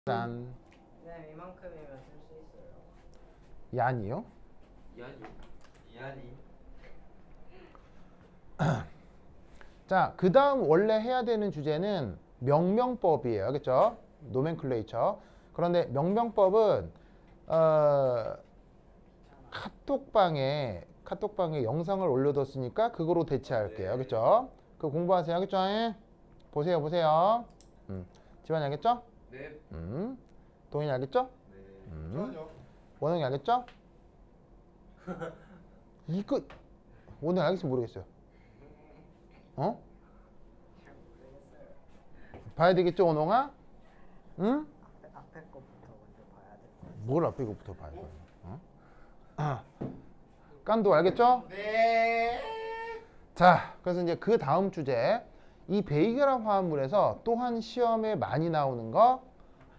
짠. 네, 이만큼이면 쓸 수 있어요. 야니요? 이한이. 자, 그 다음 원래 해야 되는 주제는 명명법이에요. 알겠죠? 노멘클레이처. 그런데 명명법은 카톡방에 영상을 올려뒀으니까 그거로 대체할게요. 알겠죠? 그거 공부하세요. 알겠죠? 보세요. 지환이 알겠죠? 네. 동현이 알겠죠? 네. 원영이 알겠죠? 이거 원영이 알겠으면 모르겠어요. 어? 잘 모르겠어요. 봐야 되겠죠, 원홍아? 응? 앞에 거부터 먼저 봐야 될 것 같아요. 뭘 앞에 이거부터 봐야 돼? 깐도 알겠죠? 네. 자, 그래서 이제 그 다음 주제, 이 베이겔화 화합물에서 또한 시험에 많이 나오는 거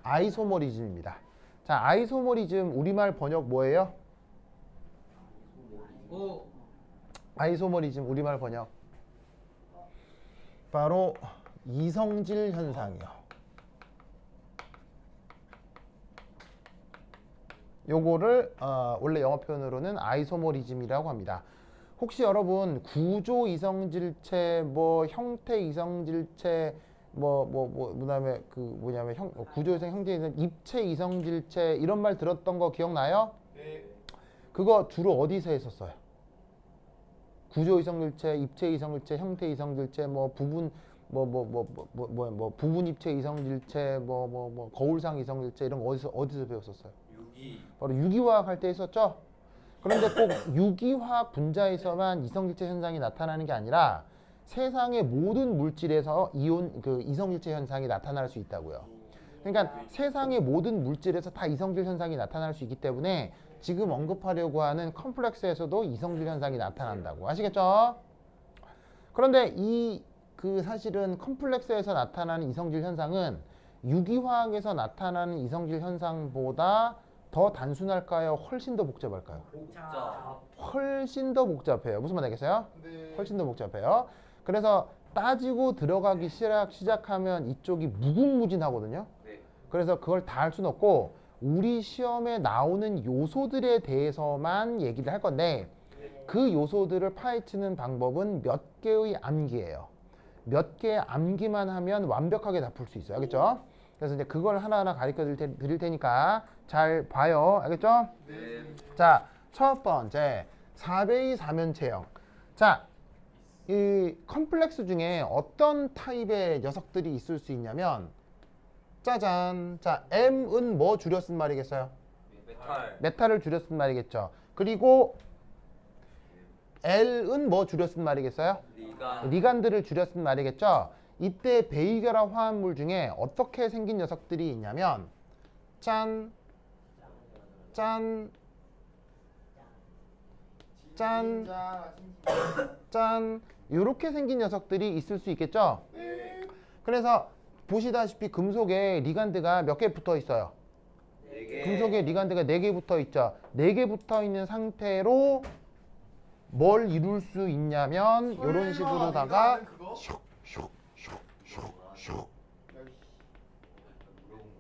아이소머리즘입니다. 자, 아이소머리즘 우리말 번역 뭐예요? 오. 아이소머리즘 우리말 번역 바로 이성질 현상이요. 요거를 원래 영어 표현으로는 아이소머리즘이라고 합니다. 혹시 여러분 구조 이성질체, 뭐 형태 이성질체, 그다음에 그 뭐냐면 구조 이성, 형태 이성, 입체 이성질체 이런 말 들었던 거 기억나요? 네. 그거 주로 어디서 했었어요? 구조 이성질체, 입체 이성질체, 형태 이성질체, 부분 부분 입체 이성질체, 거울상 이성질체 이런 거 어디서 배웠었어요? 유기. 바로 유기화학 할 때 했었죠. 그런데 꼭 유기화학 분자에서만 이성질체 현상이 나타나는 게 아니라 세상의 모든 물질에서 이성질체 현상이 나타날 수 있다고요. 그러니까 세상의 모든 물질에서 다 이성질 현상이 나타날 수 있기 때문에 지금 언급하려고 하는 컴플렉스에서도 이성질 현상이 나타난다고. 아시겠죠? 그런데 사실은 컴플렉스에서 나타나는 이성질 현상은 유기화학에서 나타나는 이성질 현상보다 더 단순할까요? 훨씬 더 복잡할까요? 복잡. 훨씬 더 복잡해요. 무슨 말 알겠어요? 네. 훨씬 더 복잡해요. 그래서 따지고 들어가기 시작하면 이쪽이 무궁무진하거든요. 네. 그래서 그걸 다 할 수는 없고 우리 시험에 나오는 요소들에 대해서만 얘기를 할 건데 그 요소들을 파헤치는 방법은 몇 개의 암기예요. 몇 개의 암기만 하면 완벽하게 다 풀 수 있어요. 알겠죠? 그래서 이제 그걸 하나하나 가르쳐 드릴 테니까 잘 봐요. 알겠죠? 네. 자, 첫 번째 4배의 사면체형. 자, 이 컴플렉스 중에 어떤 타입의 녀석들이 있을 수 있냐면 짜잔. 자, M은 뭐 줄여 쓴 말이겠어요? 메탈. 메탈을 줄여 쓴 말이겠죠. 그리고 L은 뭐 줄여 쓴 말이겠어요? 리간. 리간드를 줄여 쓴 말이겠죠. 이때 베이겔화 화합물 중에 어떻게 생긴 녀석들이 있냐면 짠, 짠, 짠, 짠 이렇게 생긴 녀석들이 있을 수 있겠죠. 그래서 보시다시피 금속에 리간드가 몇 개 붙어 있어요? 4개. 금속에 리간드가 4개 붙어 있죠. 4개 붙어 있는 상태로 뭘 이룰 수 있냐면 이런 식으로다가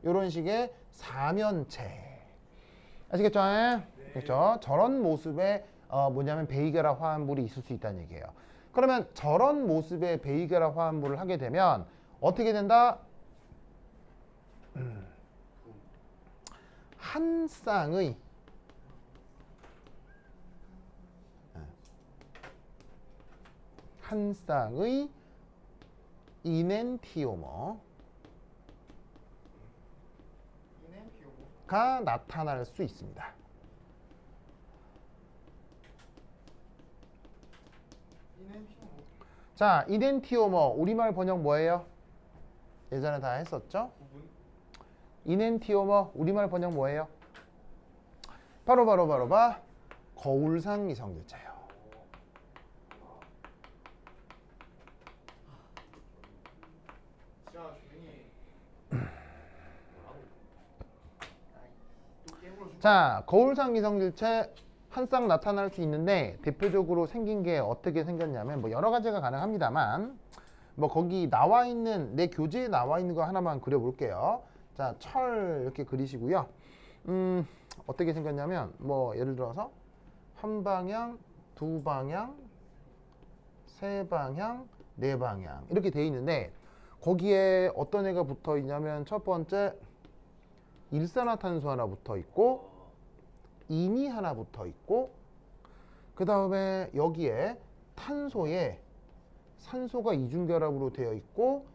이런 식의 사면체. 아시겠죠? 그렇죠? 저런 모습의 뭐냐면 베이겔화 화합물이 있을 수 있다는 얘기예요. 그러면 저런 모습의 베이겔화 화합물을 하게 되면 어떻게 된다? 한 쌍의 이넨티오머가 나타날 수 있습니다. 자, 이넨티오머 우리말 번역 뭐예요? 예전에 다 했었죠? 이넨티오머 우리말 번역 뭐예요? 바로 거울상 이성질체예요. 자, 거울상 이성질체 한 쌍 나타날 수 있는데 대표적으로 생긴 게 어떻게 생겼냐면 여러 가지가 가능합니다만 거기 나와 있는 내 교재에 나와 있는 거 하나만 그려볼게요. 자, 철 이렇게 그리시고요. 어떻게 생겼냐면 뭐 예를 들어서 한 방향, 두 방향, 세 방향, 네 방향 이렇게 돼 있는데 거기에 어떤 애가 붙어 있냐면 첫 번째 일산화탄소 하나 붙어 있고 인이 하나 붙어 있고 그 다음에 여기에 탄소에 산소가 이중결합으로 되어 있고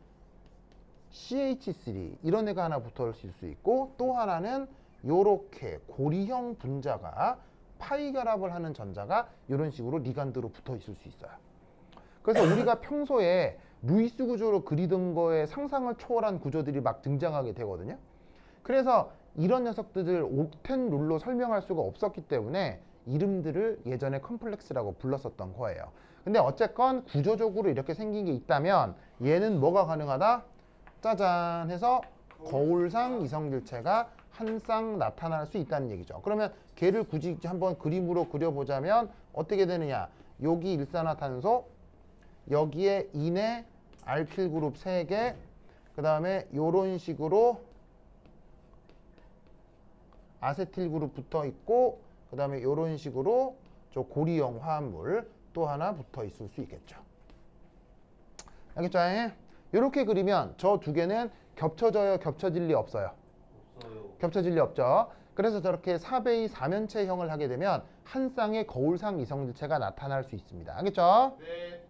CH3 이런 애가 하나 붙어 있을 수 있고 또 하나는 요렇게 고리형 분자가 파이 결합을 하는 전자가 이런 식으로 리간드로 붙어 있을 수 있어요. 그래서 우리가 평소에 루이스 구조로 그리던 거에 상상을 초월한 구조들이 막 등장하게 되거든요. 그래서 이런 녀석들을 옥텐 룰로 설명할 수가 없었기 때문에 이름들을 예전에 컴플렉스라고 불렀었던 거예요. 근데 어쨌건 구조적으로 이렇게 생긴 게 있다면 얘는 뭐가 가능하다? 짜잔 해서 거울상 이성질체가 한 쌍 나타날 수 있다는 얘기죠. 그러면 걔를 굳이 한번 그림으로 그려보자면 어떻게 되느냐? 여기 일산화탄소, 여기에 인의 알킬 그룹 3개, 그 다음에 요런 식으로 아세틸 그룹 붙어 있고 그 다음에 이런 식으로 저 고리형 화합물 또 하나 붙어 있을 수 있겠죠. 알겠죠? 이렇게 그리면 저 두 개는 겹쳐져요? 겹쳐질 리 없어요? 없어요. 겹쳐질 리 없죠. 그래서 저렇게 4배의 사면체형을 하게 되면 한 쌍의 거울상 이성질체가 나타날 수 있습니다. 알겠죠? 네.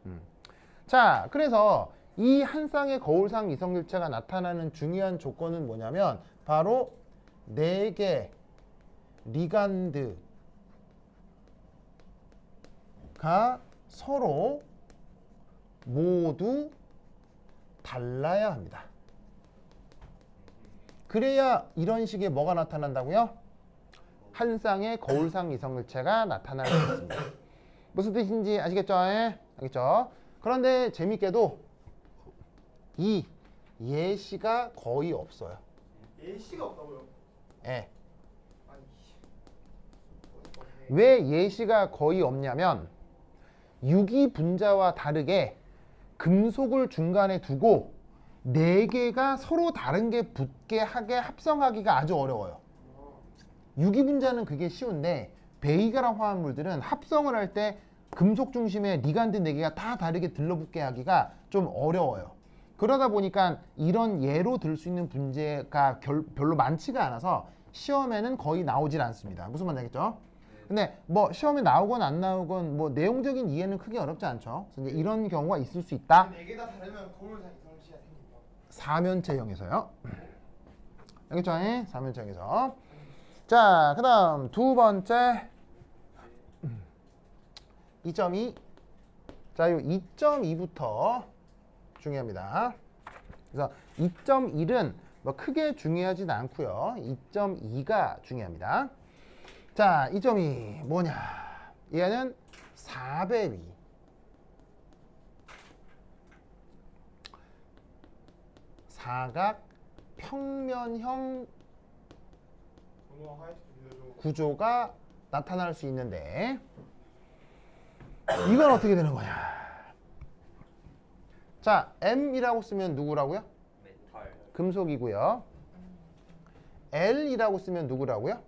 자, 그래서 이 한 쌍의 거울상 이성질체가 나타나는 중요한 조건은 뭐냐면 바로 4개 리간드가 서로 모두 달라야 합니다. 그래야 이런 식의 뭐가 나타난다고요? 한 쌍의 거울상 이성질체가 나타날 수 있습니다. 무슨 뜻인지 아시겠죠? 알겠죠? 그런데 재밌게도 이 예시가 거의 없어요. 예시가 없다고요? 예. 아니. 왜 예시가 거의 없냐면 유기 분자와 다르게 금속을 중간에 두고 4개가 서로 다른 게 붙게 하게 합성하기가 아주 어려워요. 유기 분자는 그게 쉬운데 베이가라 화합물들은 합성을 할 때 금속 중심의 리간드 4개가 다 다르게 들러붙게 하기가 좀 어려워요. 그러다 보니까 이런 예로 들 수 있는 문제가 별로 많지가 않아서 시험에는 거의 나오질 않습니다. 무슨 말인지 알겠죠? 근데 뭐 시험에 나오건 안 나오건 뭐 내용적인 이해는 크게 어렵지 않죠. 그래서 이제 이런 경우가 있을 수 있다. 4개 다 다르면 거울상 이성질체가 생긴다. 사면체형에서요. 알겠죠? 사면체형에서. 자, 그 다음 두 번째 2.2. 자, 이 2.2부터 중요합니다. 그래서 2.1은 뭐 크게 중요하진 않고요. 2.2가 중요합니다. 자, 2.2 뭐냐? 얘는 4배위. 사각 평면형 구조가 나타날 수 있는데 이건 어떻게 되는 거냐? 자, M이라고 쓰면 누구라고요? 메탈. 금속이고요. L이라고 쓰면 누구라고요?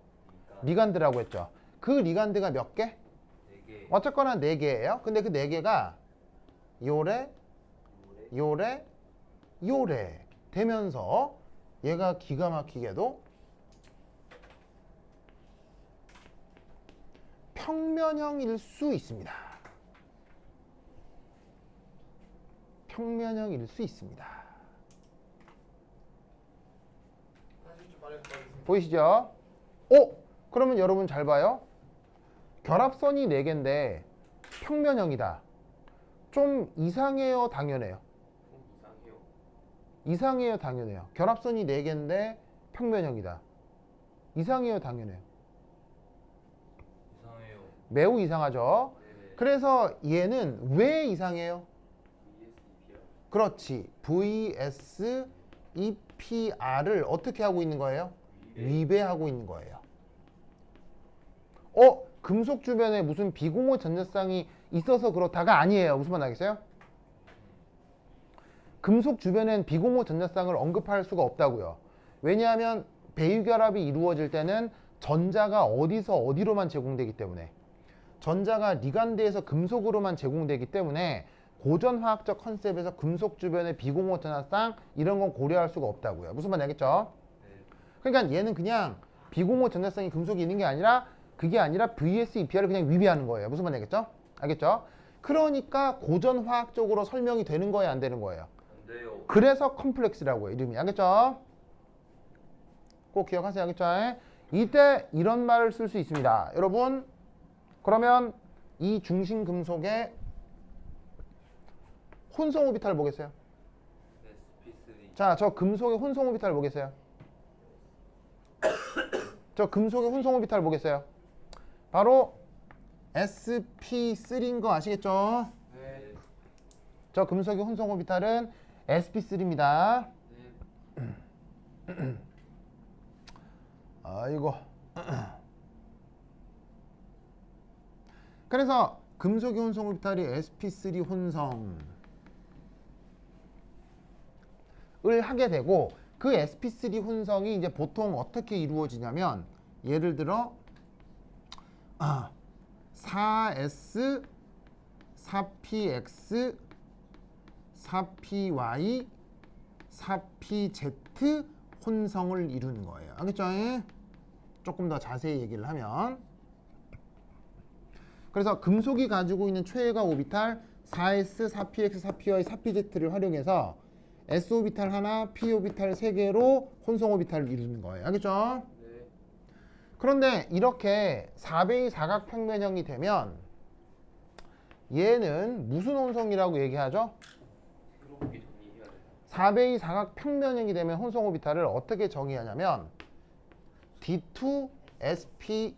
리간드라고 했죠. 그 리간드가 몇 개? 4개. 어쨌거나 4개예요. 근데 그 4개가 요래, 요래, 요래 되면서 얘가 기가 막히게도 평면형일 수 있습니다. 평면형일 수 있습니다. 보이시죠? 그러면 여러분 잘 봐요. 결합선이 4개인데 평면형이다. 좀 이상해요, 당연해요? 이상해요. 이상해요, 당연해요. 결합선이 4개인데 평면형이다. 이상해요, 당연해요? 이상해요. 매우 이상하죠? 네네. 그래서 얘는 왜 이상해요? VSEPR. 그렇지. VSEPR을 어떻게 하고 있는 거예요? 위배하고 있는 거예요. 금속 주변에 무슨 비공호 전자쌍이 있어서 그렇다가 아니에요. 무슨 말 알겠어요? 금속 주변엔 비공호 전자쌍을 언급할 수가 없다고요. 왜냐하면 배유결합이 이루어질 때는 전자가 어디서 어디로만 제공되기 때문에 전자가 리간드에서 금속으로만 제공되기 때문에 고전화학적 컨셉에서 금속 주변의 비공호 전화쌍 이런 건 고려할 수가 없다고요. 무슨 말인지 알겠죠? 그러니까 얘는 그냥 비공호 전자쌍이 금속이 있는 게 아니라 그게 아니라 VS, EPR을 그냥 위배하는 거예요. 무슨 말인지 알겠죠? 알겠죠? 그러니까 고전화학적으로 설명이 되는 거예요, 안 되는 거예요? 안 돼요. 그래서 컴플렉스라고 해요. 이름이. 알겠죠? 꼭 기억하세요. 알겠죠? 이때 이런 말을 쓸 수 있습니다. 여러분, 그러면 이 중심 금속의 혼성 오비탈 보겠어요? SP3. 자, 저 금속의 혼성 오비탈 보겠어요? 저 금속의 혼성 오비탈 보겠어요? 바로 sp3인 거 아시겠죠? 네. 저 금속의 혼성 오비탈은 sp3입니다. 네. 아이고. 그래서 금속의 혼성 오비탈이 sp3 혼성을 하게 되고 그 sp3 혼성이 이제 보통 어떻게 이루어지냐면 예를 들어 4s 4px 4py 4pz 혼성을 이루는 거예요. 알겠죠? 조금 더 자세히 얘기를 하면 그래서 금속이 가지고 있는 최애각 오비탈 4s, 4px, 4py, 4pz를 활용해서 s 오비탈 하나, p 오비탈 3개로 혼성 오비탈을 이루는 거예요. 알겠죠? 네. 그런데 이렇게 4배의 사각평면형이 되면 얘는 무슨 혼성이라고 얘기하죠? 새롭게 정리해야 돼요. 4배의 사각평면형이 되면 혼성 오비탈을 어떻게 정의하냐면 D2sp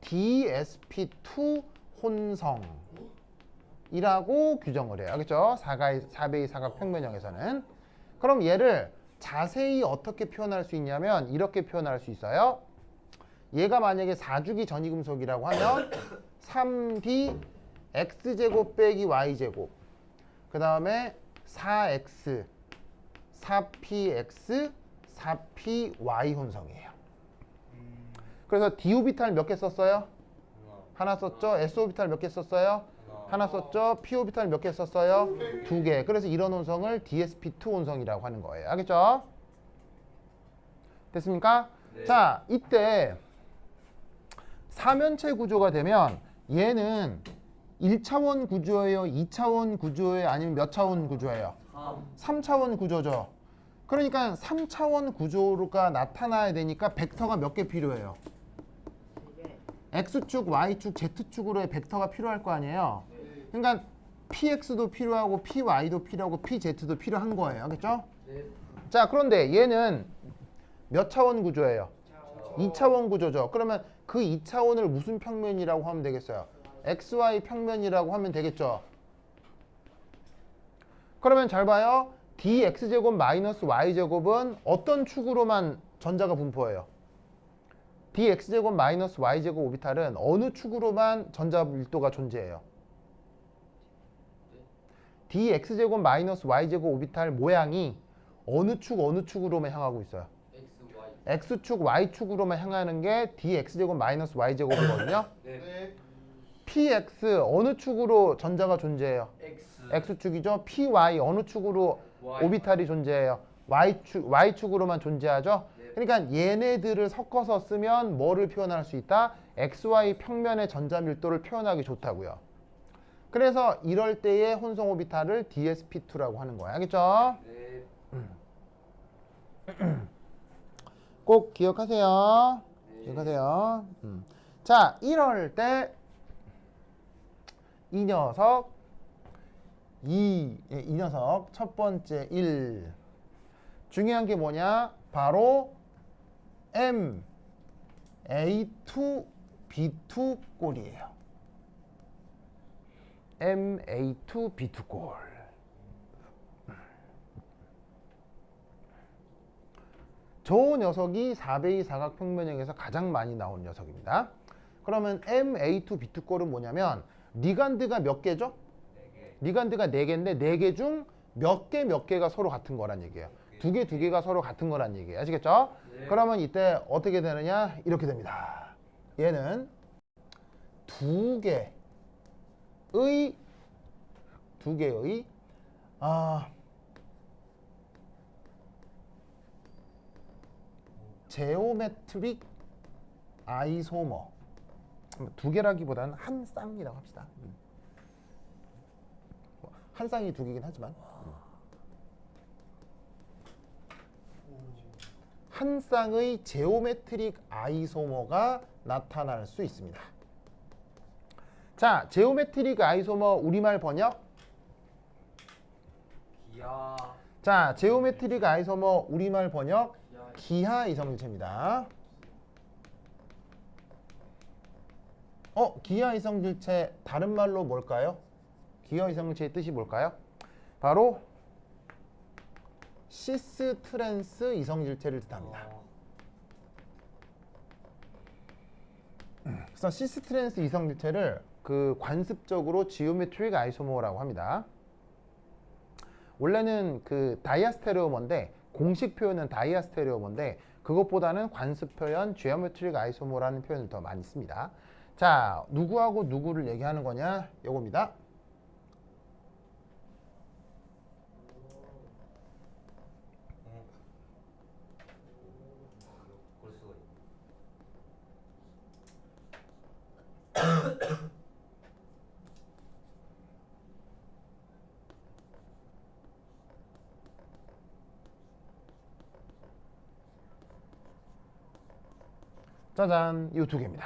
dsp2 혼성이라고 규정을 해요. 알겠죠? 4배의 사각평면형에서는. 그럼 얘를 자세히 어떻게 표현할 수 있냐면 이렇게 표현할 수 있어요. 얘가 만약에 4주기 전이금속이라고 하면 3d x제곱 빼기 y제곱 그 다음에 4x 4px 4py 혼성이에요. 그래서 d 오비탈 몇 개 썼어요? 하나 썼죠? s 오비탈 몇 개 썼어요? 하나 썼죠? p 오비탈 몇 개 썼어요? 2개. 그래서 이런 혼성을 dsp2 혼성이라고 하는 거예요. 알겠죠? 됐습니까? 네. 자, 이때 사면체 구조가 되면 얘는 1차원 구조예요? 2차원 구조예요? 아니면 몇 차원 구조예요? 3차원 구조죠. 그러니까 3차원 구조가 나타나야 되니까 벡터가 몇 개 필요해요? 이게 X축, Y축, Z축으로의 벡터가 필요할 거 아니에요? 그러니까 PX도 필요하고 PY도 필요하고 PZ도 필요한 거예요. 알겠죠? 네. 자, 그런데 얘는 몇 차원 구조예요? 2차원 구조죠. 그러면 그 2차원을 무슨 평면이라고 하면 되겠어요? XY 평면이라고 하면 되겠죠. 그러면 잘 봐요. dx제곱 마이너스 y제곱은 어떤 축으로만 전자가 분포해요? dx제곱 마이너스 y제곱 오비탈은 어느 축으로만 전자 밀도가 존재해요? dx제곱 마이너스 y제곱 오비탈 모양이 어느 축으로만 향하고 있어요? X, Y. x축, y축으로만 향하는 게 dx제곱 마이너스 y제곱이거든요. 네. px 어느 축으로 전자가 존재해요? X. x축이죠. py 어느 축으로 Y. 오비탈이 존재해요? y축으로만 존재하죠. 네. 그러니까 얘네들을 섞어서 쓰면 뭐를 표현할 수 있다? xy 평면의 전자 밀도를 표현하기 좋다고요. 그래서 이럴 때의 혼성 오비탈을 dsp2라고 하는 거예요. 알겠죠? 네. 꼭 기억하세요. 네. 기억하세요. 자, 이럴 때 이 녀석 이 녀석 첫 번째 1 중요한 게 뭐냐? 바로 MA2B2 꼴이에요. MA2B2 꼴. 저 녀석이 4배의 사각평면형에서 가장 많이 나온 녀석입니다. 그러면 MA2B2 꼴은 뭐냐면 리간드가 몇 개죠? 4개. 리간드가 4개인데 4개 중 몇 개가 서로 같은 거란 얘기예요. 두 개가 서로 같은 거란 얘기예요. 아시겠죠? 네. 그러면 이때 어떻게 되느냐? 이렇게 됩니다. 얘는 두 개의 제오메트릭 아이소머, 두 개라기보다는 한 쌍이라고 합시다. 한 쌍이 두 개긴 하지만 한 쌍의 제오메트릭 아이소머가 나타날 수 있습니다. 자, 제오메트릭 아이소머 우리말 번역. 기하. 자, 제오메트릭 아이소머 우리말 번역 기하. 기하 이성질체입니다. 기하 이성질체 다른 말로 뭘까요? 기하 이성질체의 뜻이 뭘까요? 바로 시스 트랜스 이성질체를 뜻합니다. 그래서 시스 트랜스 이성질체를 그 관습적으로 지오메트릭 아이소머라고 합니다. 원래는 그 다이아스테레오머인데 공식 표현은 다이아스테레오머인데 그것보다는 관습 표현 지오메트릭 아이소머라는 표현을 더 많이 씁니다. 자, 누구하고 누구를 얘기하는 거냐? 요겁니다. 볼 수가 있네. 짜잔, 이 두 개입니다.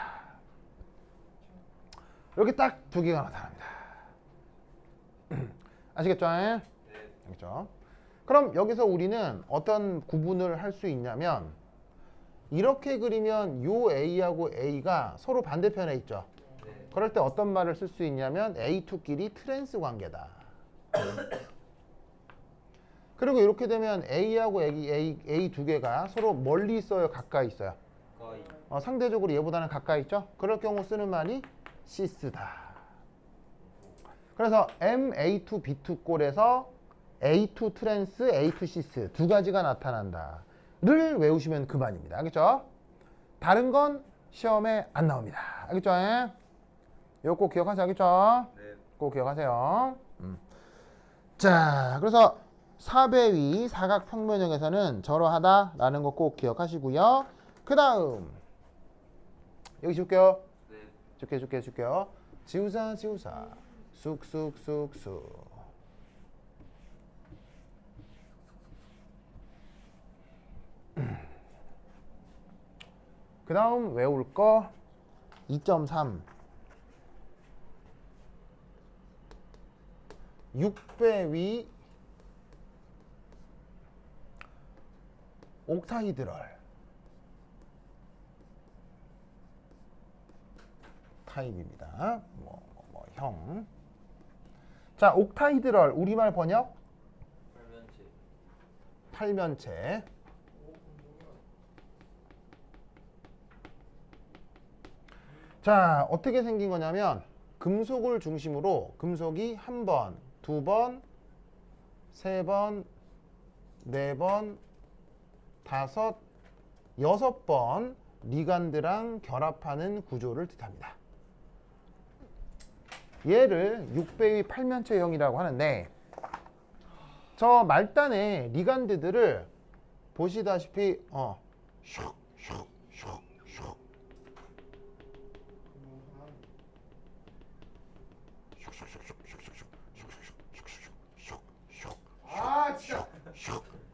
이렇게 딱 두 개가 나타납니다. 아시겠죠? 네. 알겠죠? 그럼 여기서 우리는 어떤 구분을 할 수 있냐면 이렇게 그리면 요 A하고 A가 서로 반대편에 있죠. 네. 그럴 때 어떤 말을 쓸 수 있냐면 A2끼리 트랜스 관계다. 그리고 이렇게 되면 A하고 A 두 개가 서로 멀리 있어요? 가까이 있어요? 거의. 상대적으로 얘보다는 가까이 있죠? 그럴 경우 쓰는 말이 시스다. 그래서 MA2, B2 꼴에서 A2 트랜스, A2 시스 두 가지가 나타난다. 를 외우시면 그만입니다. 알겠죠? 다른 건 시험에 안 나옵니다. 알겠죠? 이거 꼭 기억하세요. 알겠죠? 네. 꼭 기억하세요. 자, 그래서 사배위 사각평면형에서는 저러하다라는 거 꼭 기억하시고요. 그 다음 여기 줄게요. 네. 줄게요. 지우사 쑥쑥쑥쑥. 그 다음 외울 거 2.3 6배위 옥타이드럴 타입입니다. 형. 자, 옥타이드럴 우리말 번역 팔면체. 팔면체. 자, 어떻게 생긴 거냐면 금속을 중심으로 금속이 한 번, 두 번, 세 번, 네 번, 다섯, 여섯 번 리간드랑 결합하는 구조를 뜻합니다. 얘를 6배의 팔면체형이라고 하는데 저 말단의 리간드들을 보시다시피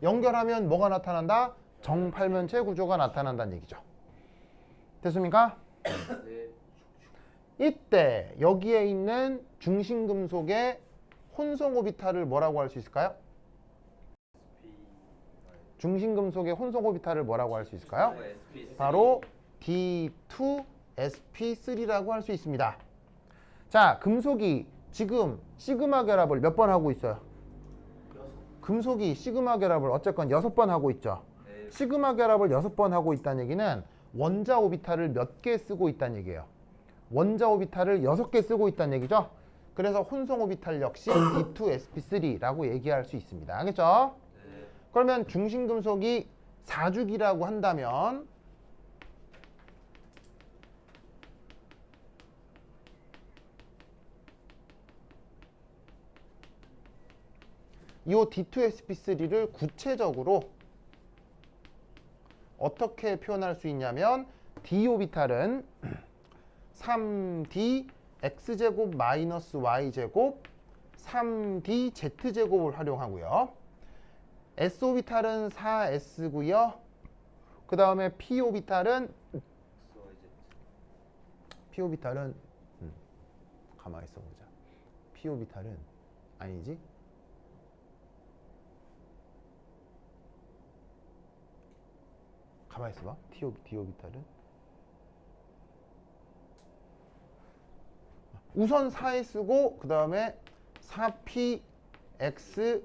연결하면 뭐가 나타난다? 정팔면체 구조가 나타난다는 얘기죠. 됐습니까? 네. 이때 여기에 있는 중심금속의 혼성오비탈을 뭐라고 할 수 있을까요? SP. 중심금속의 혼성오비탈을 뭐라고 할 수 있을까요? SP3. 바로 D2sp3라고 할 수 있습니다. 자, 금속이 지금 시그마 결합을 몇 번 하고 있어요? 금속이 시그마 결합을 어쨌건 6번 하고 있죠. 네. 시그마 결합을 6번 하고 있다는 얘기는 원자 오비탈을 몇 개 쓰고 있다는 얘기예요. 원자 오비탈을 6개 쓰고 있다는 얘기죠. 그래서 혼성 오비탈 역시 D2sp3라고 얘기할 수 있습니다. 알겠죠? 네. 그러면 중심금속이 4죽이라고 한다면 이 D2sp3를 구체적으로 어떻게 표현할 수 있냐면 D오비탈은 3D x제곱 마이너스 y제곱 3D z제곱을 활용하고요. s오비탈은 4s고요. 그 다음에 p오비탈은 가만히 있어보자. p오비탈은 아니지? 가만히 있어봐. D오비탈은 우선 4s고 그 다음에 4px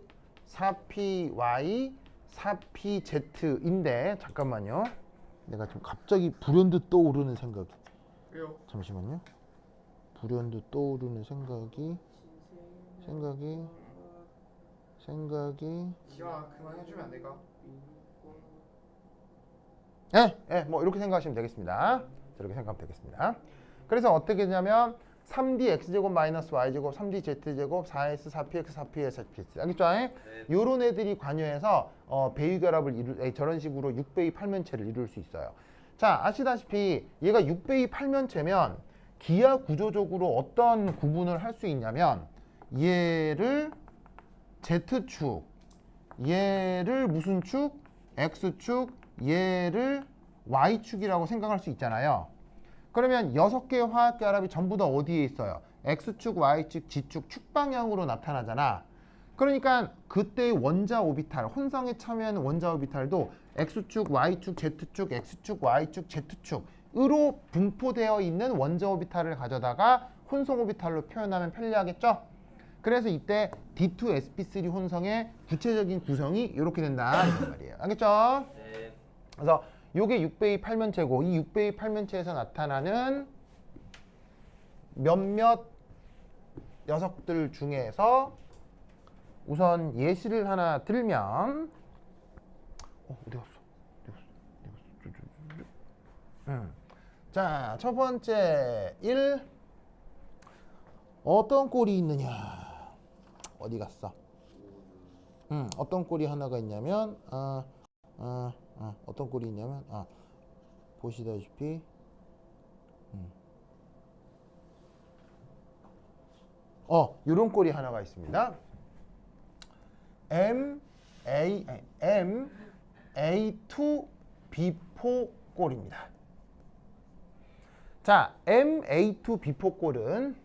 4py 4pz인데 잠깐만요. 내가 지금 갑자기 불현듯 떠오르는 생각이. 왜요? 잠시만요. 불현듯 떠오르는 생각이 지아 그만 해주면 안 될까? 뭐 이렇게 생각하시면 되겠습니다. 이렇게 생각하면 되겠습니다. 그래서 어떻게 되냐면 3D x제곱 마이너스 y제곱 3D z제곱 4s 4px 4px 4px 알겠죠? 요런 애들이 관여해서 배위결합을 저런 식으로 6배의 8면체를 이룰 수 있어요. 자, 아시다시피 얘가 6배의 8면체면 기하 구조적으로 어떤 구분을 할 수 있냐면 얘를 z축, 얘를 무슨 축? x축, 얘를 y축이라고 생각할 수 있잖아요. 그러면 6개의 화학결합이 전부 다 어디에 있어요? x축, y축, z축, 축방향으로 나타나잖아. 그러니까 그때의 원자 오비탈, 혼성에 참여하는 원자 오비탈도 x축, y축, z축, x축, y축, z축으로 분포되어 있는 원자 오비탈을 가져다가 혼성 오비탈로 표현하면 편리하겠죠? 그래서 이때 D2sp3 혼성의 구체적인 구성이 이렇게 된다 이 말이에요. 알겠죠? 네. 그래서 요게 6배의 8면체고 이 6배의 8면체에서 나타나는 몇몇 녀석들 중에서 우선 예시를 하나 들면 어디 갔어? 자, 첫 번째 1 어떤 꼴이 있느냐? 어디 갔어? 어떤 꼴이 하나가 있냐면 어떤 꼴이 있냐면 보시다시피 요런 꼴이 하나가 있습니다. MA2B4 꼴입니다. 자, MA2B4 꼴은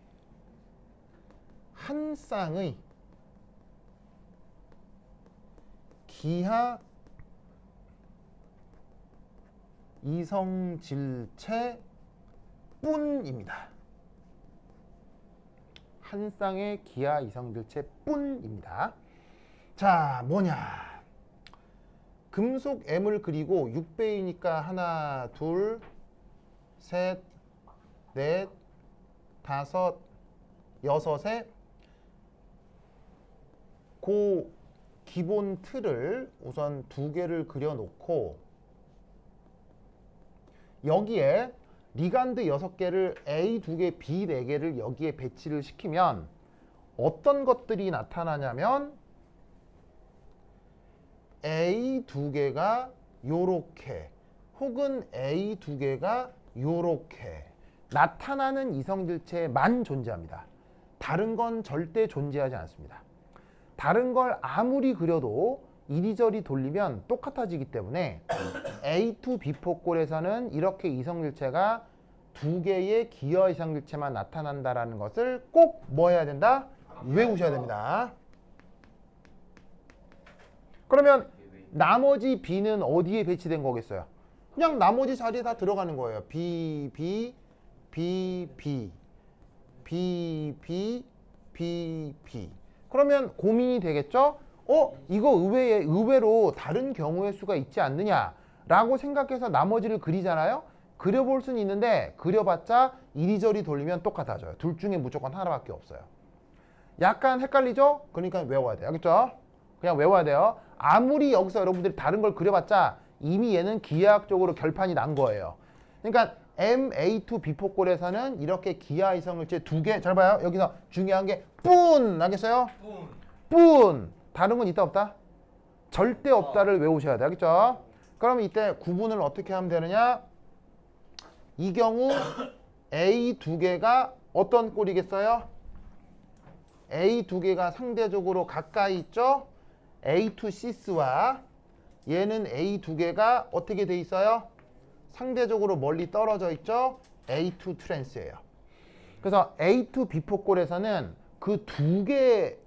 한 쌍의 기하 이성질체 뿐입니다. 한 쌍의 기하 이성질체 뿐입니다. 자, 뭐냐? 금속 M을 그리고 6배이니까 하나, 둘, 셋, 넷, 다섯, 여섯에 그 기본 틀을 우선 2개를 그려놓고 여기에 리간드 6개를 A 2개, B 4개를 여기에 배치를 시키면 어떤 것들이 나타나냐면 A 2개가 요렇게 혹은 A 2개가 요렇게 나타나는 이성질체만 존재합니다. 다른 건 절대 존재하지 않습니다. 다른 걸 아무리 그려도 이리저리 돌리면 똑같아지기 때문에 A2B4 꼴에서는 이렇게 이성질체가 2개의 기하 이성질체만 나타난다라는 것을 꼭 뭐 해야 된다? 외우셔야 됩니다. 그러면 나머지 B는 어디에 배치된 거겠어요? 그냥 나머지 자리에 다 들어가는 거예요. B, B, B, B, B, B, B, B. 그러면 고민이 되겠죠? 이거 의외로 다른 경우의 수가 있지 않느냐라고 생각해서 나머지를 그리잖아요. 그려볼 수는 있는데 그려봤자 이리저리 돌리면 똑같아져요. 둘 중에 무조건 하나밖에 없어요. 약간 헷갈리죠? 그러니까 외워야 돼요. 알겠죠? 그냥 외워야 돼요. 아무리 여기서 여러분들이 다른 걸 그려봤자 이미 얘는 기하학적으로 결판이 난 거예요. 그러니까 MA2 비포꼴에서는 이렇게 기하 이성일체 두 개, 잘 봐요. 여기서 중요한 게 뿐 나겠어요? 뿐. 다른 건 있다 없다? 절대 없다를 외우셔야 돼요. 알겠죠? 그러면 이때 구분을 어떻게 하면 되느냐? 이 경우 A 두 개가 어떤 꼴이겠어요? A 두 개가 상대적으로 가까이 있죠? A2 시스와 얘는 A 두 개가 어떻게 돼 있어요? 상대적으로 멀리 떨어져 있죠? A2 트랜스예요. 그래서 A2 비포꼴에서는 그 두 개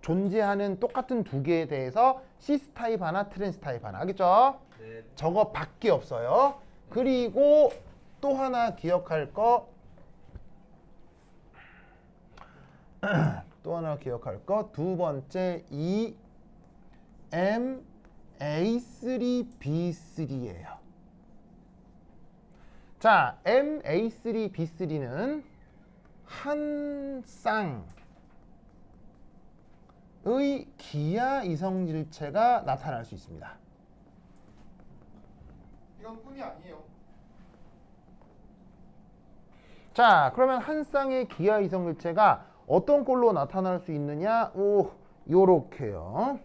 존재하는 똑같은 두 개에 대해서 시스 타입 하나, 트랜스 타입 하나. 알겠죠? 네. 저거 밖에 없어요. 그리고 또 하나 기억할 거 또 하나 기억할 거 두 번째 이 MA3B3예요. 자, MA3B3는 한 쌍의 기하 이성질체가 나타날 수 있습니다. 이건 뿐이 아니에요. 자, 그러면 한 쌍의 기하 이성질체가 어떤 꼴로 나타날 수 있느냐? 오, 요렇게요.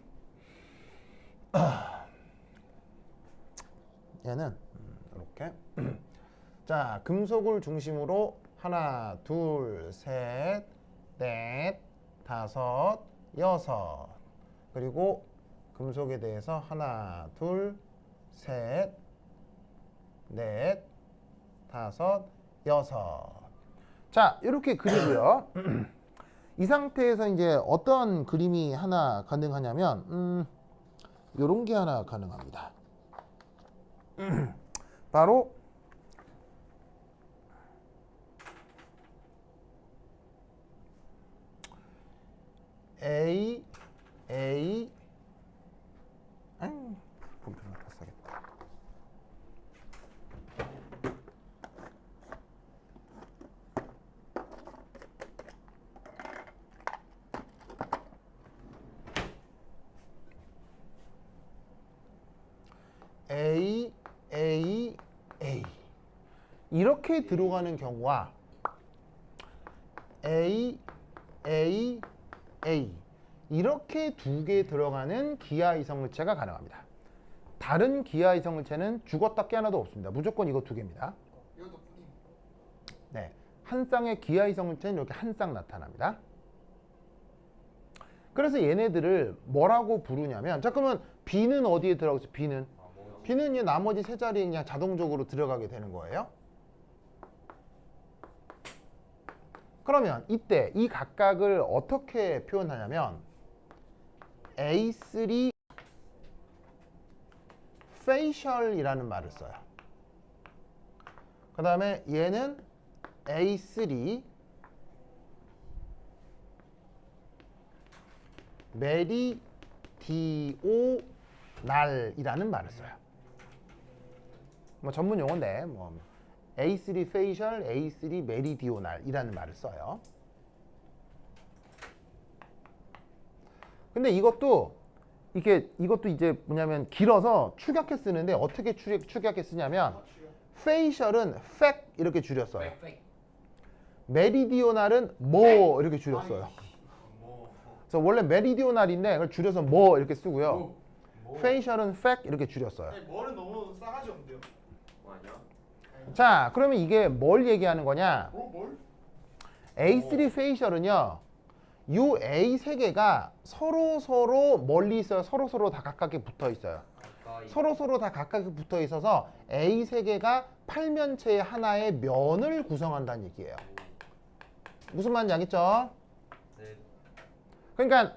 얘는 이렇게. 자, 금속을 중심으로 하나, 둘, 셋, 넷, 다섯, 여섯. 그리고 금속에 대해서 하나, 둘, 셋, 넷, 다섯, 여섯. 자, 이렇게 그리고요. 이 상태에서 이제 어떤 그림이 하나 가능하냐면 요런 게 하나 가능합니다. 바로 A 컴퓨터를 다 써야겠다. A 이렇게 들어가는 경우와 A 이렇게 두 개 들어가는 기하 이성물체가 가능합니다. 다른 기하 이성물체는 죽었다 깨어나도 없습니다. 무조건 이거 두 개입니다. 이것도 뿐이. 네, 한 쌍의 기하 이성물체는 이렇게 한 쌍 나타납니다. 그래서 얘네들을 뭐라고 부르냐면, 자 그러면 B는 어디에 들어가고 있어요? B는 이 나머지 세 자리에 그냥 자동적으로 들어가게 되는 거예요. 그러면 이때 이 각각을 어떻게 표현하냐면 A3 facial이라는 말을 써요. 그 다음에 얘는 A3 메리디오날이라는 말을 써요. 뭐 전문 용어인데 뭐 A3 facial, A3 메리디오날이라는 말을 써요. 근데 이것도 이제 뭐냐면 길어서 축약해 쓰는데 어떻게 축약해 쓰냐면 facial은 fact 이렇게 줄였어요. 메리디오날은 뭐 이렇게 줄였어요. 그래서 원래 메리디오날인데 그걸 줄여서 뭐 이렇게 쓰고요. facial은 fact 이렇게 줄였어요. 뭐는 너무 싸가지 없는데요. 뭐 아니야? 자, 그러면 이게 뭘 얘기하는 거냐? 뭘? A3 facial은요. 요 A 세 개가 서로 멀리 있어요. 서로 다 가깝게 붙어 있어요. 서로 다 가깝게 붙어 있어서 A 세 개가 팔면체의 하나의 면을 구성한다는 얘기예요. 무슨 말인지 알겠죠? 네. 그러니까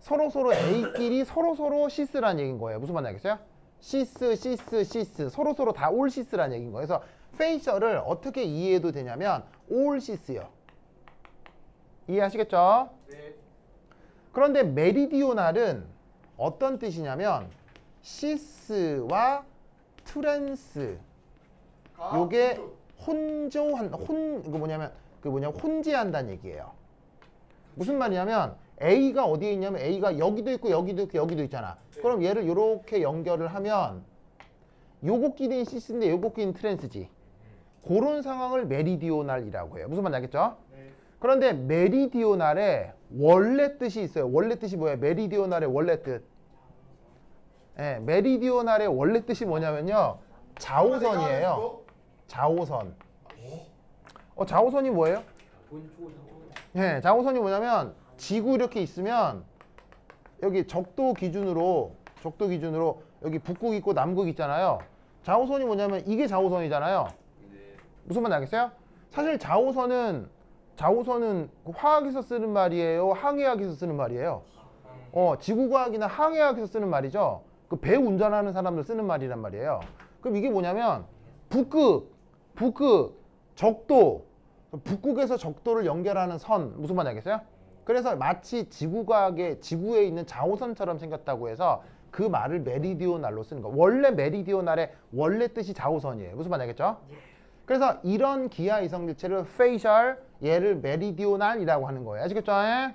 서로 A끼리 서로 시스라는 얘기인 거예요. 무슨 말인지 알겠어요? 시스 서로 다 올 시스라는 얘기인 거예요. 그래서 페이셜을 어떻게 이해해도 되냐면 올 시스요. 이해하시겠죠? 네. 그런데 메리디오날은 어떤 뜻이냐면 시스와 트랜스 요게 혼재한다는 얘기예요. 무슨 말이냐면 A가 어디에 있냐면 A가 여기도 있고 여기도 있고 여기도 있잖아. 그럼 얘를 이렇게 연결을 하면 요곡끼리는 시스인데 요곡끼리는 트랜스지. 그런 상황을 메리디오날이라고 해요. 무슨 말인지 알겠죠? 네. 그런데 메리디오날의 원래 뜻이 있어요. 원래 뜻이 뭐예요? 메리디오날의 원래 뜻. 예, 메리디오날의 원래 뜻이 뭐냐면요. 좌우선이에요. 좌우선. 좌우선이 뭐예요? 예, 좌우선이 뭐냐면 지구 이렇게 있으면 여기 적도 기준으로 여기 북극 있고 남극 있잖아요. 좌우선이 뭐냐면 이게 좌우선이잖아요. 네. 무슨 말인지 알겠어요? 사실 좌우선은 화학에서 쓰는 말이에요, 항해학에서 쓰는 말이에요. 지구과학이나 항해학에서 쓰는 말이죠. 그 배 운전하는 사람들 쓰는 말이란 말이에요. 그럼 이게 뭐냐면 북극, 적도, 북극에서 적도를 연결하는 선, 무슨 말인지 알겠어요? 그래서 마치 지구에 있는 좌우선처럼 생겼다고 해서 그 말을 메리디오날로 쓰는 거. 원래 메리디오날의 원래 뜻이 좌우선이에요. 무슨 말인지 알겠죠? 그래서 이런 기하 이성질체를 페이셜, 얘를 메리디오날이라고 하는 거예요. 아시겠죠? 예?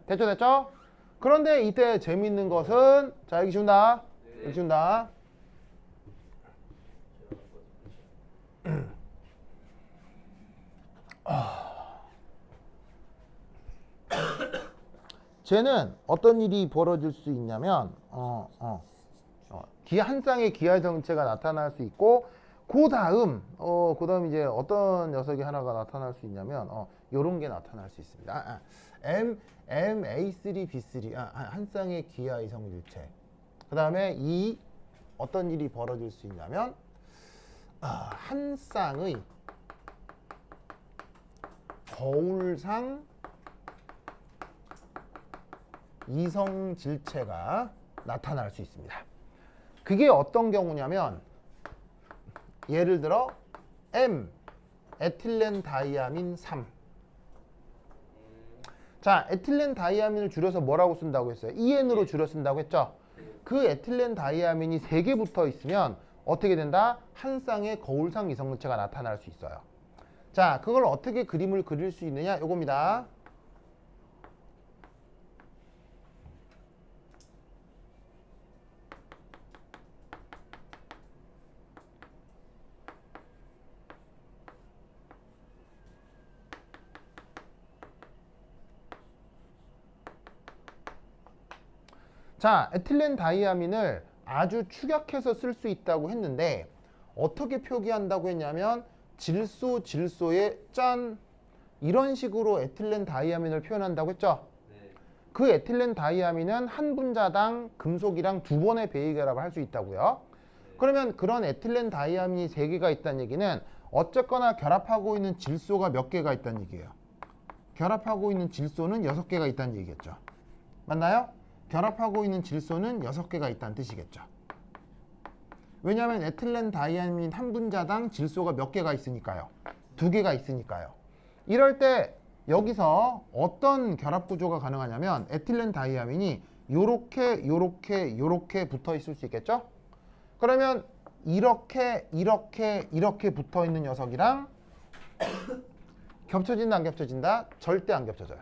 됐죠? 그런데 이때 재밌는 것은, 자, 여기 지운다. 여기 지운다. 쟤는 어떤 일이 벌어질 수 있냐면, 한 쌍의 기하 이성질체가 나타날 수 있고, 그 다음 이제 어떤 녀석이 하나가 나타날 수 있냐면, 요런 게 나타날 수 있습니다. A3, B3, 한 쌍의 기하 이성질체. 그 다음에 어떤 일이 벌어질 수 있냐면, 한 쌍의 거울상 이성질체가 나타날 수 있습니다. 그게 어떤 경우냐면, 예를 들어 에틸렌 다이아민 3. 자, 에틸렌 다이아민을 줄여서 뭐라고 쓴다고 했어요? EN으로 줄여 쓴다고 했죠? 그 에틸렌 다이아민이 3개 붙어 있으면 어떻게 된다? 한 쌍의 거울상 이성질체가 나타날 수 있어요. 자, 그걸 어떻게 그림을 그릴 수 있느냐? 요겁니다. 자, 에틸렌 다이아민을 아주 축약해서 쓸 수 있다고 했는데 어떻게 표기한다고 했냐면 질소에 짠 이런 식으로 에틸렌 다이아민을 표현한다고 했죠. 네. 그 에틸렌 다이아민은 한 분자당 금속이랑 2번의 배기결합을 할 수 있다고요. 그러면 그런 에틸렌 다이아민이 3개가 있다는 얘기는 어쨌거나 결합하고 있는 질소가 몇 개가 있다는 얘기예요. 결합하고 있는 질소는 6개가 있다는 얘기겠죠. 맞나요? 결합하고 있는 질소는 6개가 있다는 뜻이겠죠. 왜냐하면 에틸렌 다이아민 한 분자당 질소가 몇 개가 있으니까요. 2개가 있으니까요. 이럴 때 여기서 어떤 결합 구조가 가능하냐면 에틸렌 다이아민이 요렇게 붙어 있을 수 있겠죠. 그러면 이렇게 붙어 있는 녀석이랑 겹쳐진다 안 겹쳐진다? 절대 안 겹쳐져요.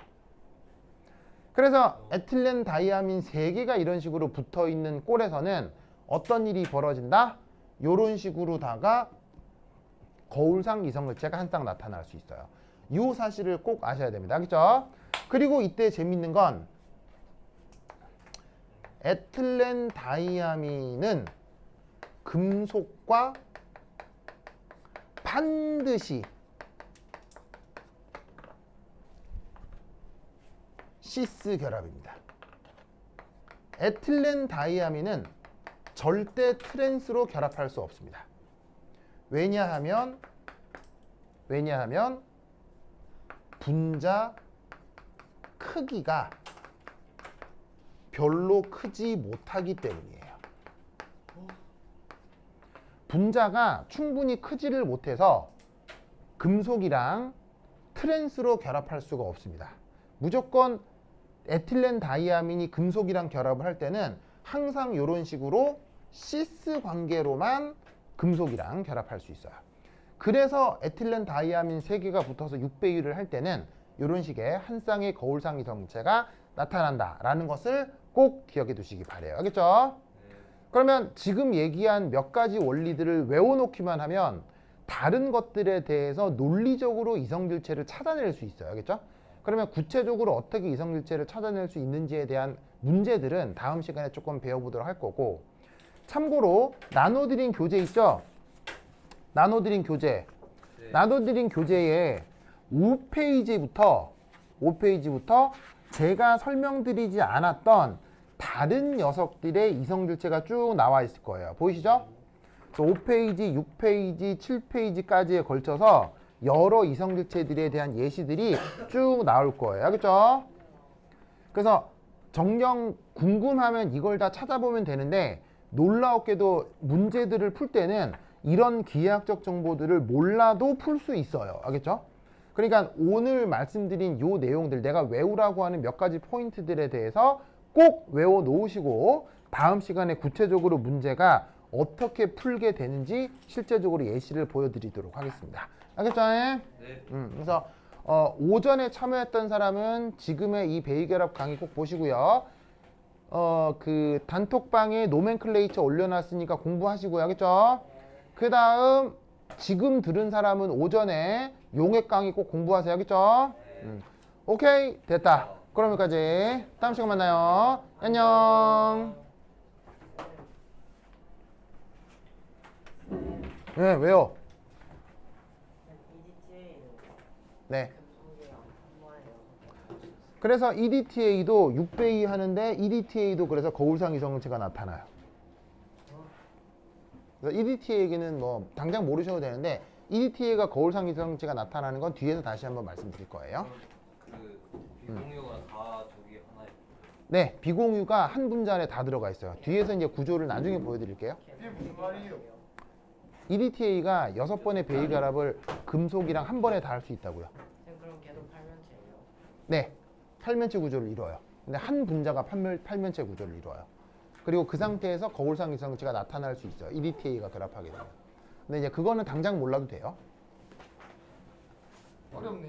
그래서 에틸렌 다이아민 3개가 이런 식으로 붙어 있는 꼴에서는 어떤 일이 벌어진다? 요런 식으로다가 거울상 이성질체가 한 쌍 나타날 수 있어요. 이 사실을 꼭 아셔야 됩니다. 알겠죠? 그리고 이때 재밌는 건 에틸렌 다이아민은 금속과 반드시 시스 결합입니다. 에틸렌 다이아민은 절대 트랜스로 결합할 수 없습니다. 왜냐하면 분자 크기가 별로 크지 못하기 때문이에요. 분자가 충분히 크지를 못해서 금속이랑 트랜스로 결합할 수가 없습니다. 무조건 에틸렌 다이아민이 금속이랑 결합을 할 때는 항상 이런 식으로 시스 관계로만 금속이랑 결합할 수 있어요. 그래서 에틸렌 다이아민 3개가 붙어서 6배율을 할 때는 이런 식의 한 쌍의 거울상 이성질체가 나타난다라는 것을 꼭 기억해 두시기 바래요. 알겠죠? 네. 그러면 지금 얘기한 몇 가지 원리들을 외워놓기만 하면 다른 것들에 대해서 논리적으로 이성질체를 찾아낼 수 있어요. 알겠죠? 그러면 구체적으로 어떻게 이성질체를 찾아낼 수 있는지에 대한 문제들은 다음 시간에 조금 배워보도록 할 거고, 참고로 나눠드린 교재 있죠? 나눠드린 교재. 네. 나눠드린 교재에 5페이지부터 제가 설명드리지 않았던 다른 녀석들의 이성질체가 쭉 나와 있을 거예요. 보이시죠? 5페이지, 6페이지, 7페이지까지에 걸쳐서 여러 이성질체들에 대한 예시들이 쭉 나올 거예요. 알겠죠? 그래서 정녕 궁금하면 이걸 다 찾아보면 되는데, 놀라웠게도 문제들을 풀 때는 이런 기하학적 정보들을 몰라도 풀 수 있어요. 알겠죠? 그러니까 오늘 말씀드린 요 내용들, 내가 외우라고 하는 몇 가지 포인트들에 대해서 꼭 외워 놓으시고 다음 시간에 구체적으로 문제가 어떻게 풀게 되는지 실제적으로 예시를 보여드리도록 하겠습니다. 알겠죠? 네. 그래서 오전에 참여했던 사람은 지금의 이 베이결합 강의 꼭 보시고요. 그 단톡방에 노멘클레이처 올려놨으니까 공부하시고요. 알겠죠? 그 다음 지금 들은 사람은 오전에 용액 강의 꼭 공부하세요. 알겠죠? 오케이, 됐다. 그럼 여기까지. 다음 시간 만나요. 안녕. 네, 왜요? EDTA는 네. 금속이랑 뭐예요? 그래서 EDTA도 6배 2 하는데 EDTA도 그래서 거울상 이성질체가 나타나요. 그래서 EDTA에게는 뭐 당장 모르셔도 되는데 EDTA가 거울상 이성질체가 나타나는 건 뒤에서 다시 한번 말씀드릴 거예요. 그 비공유가 다 저기 하나에. 네, 비공유가 한 분자 안에 다 들어가 있어요. 뒤에서 이제 구조를 나중에 보여드릴게요. 이게 무슨 말이에요? EDTA가 6번의 베이결합을 금속이랑 한 번에 다 할 수 있다고요. 쌤 그럼 걔도 팔면체예요? 네, 팔면체 구조를 이루어요. 근데 한 분자가 팔면체 구조를 이루어요. 그리고 그 상태에서 거울상 이성질체가 나타날 수 있어요. EDTA가 결합하게 되면. 근데 이제 그거는 당장 몰라도 돼요. 어렵네요.